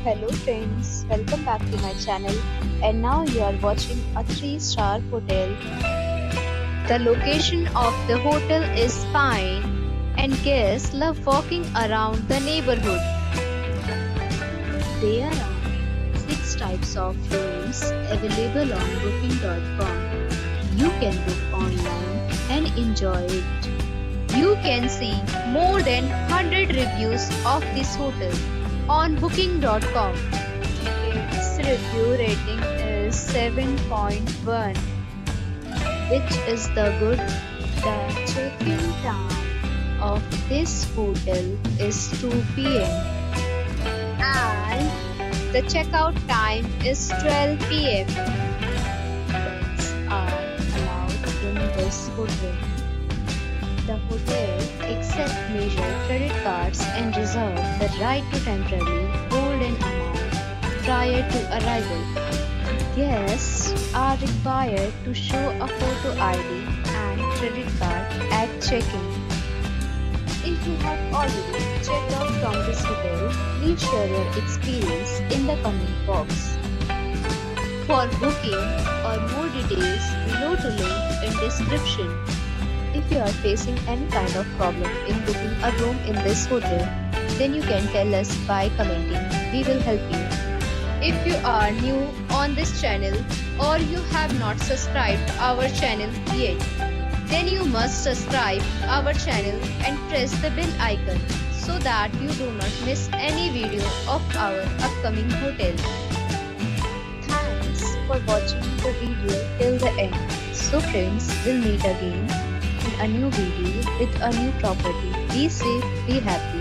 Hello friends, welcome back to my channel, and now you are watching a 3-star hotel. The location of the hotel is fine and guests love walking around the neighborhood. There are 6 types of rooms available on booking.com. You can book online and enjoy it. You can see more than 100 reviews of this hotel on booking.com. Its review rating is 7.1, which is the good. The check-in time of this hotel is 2 p.m. and the checkout time is 12 p.m. Pets are allowed in this hotel. The hotel accepts major credit cards and reserves the right to temporarily hold an amount prior to arrival. Guests are required to show a photo ID and credit card at check-in. If you have already checked out from this hotel, please share your experience in the comment box. For booking or more details, below the link in description. If you are facing any kind of problem in booking a room in this hotel, then you can tell us by commenting. We will help you. If you are new on this channel or you have not subscribed our channel yet, then you must subscribe our channel and press the bell icon so that you do not miss any video of our upcoming hotel. Thanks for watching the video till the end. So friends, we'll meet again in a new video with a new property. Be safe, be happy.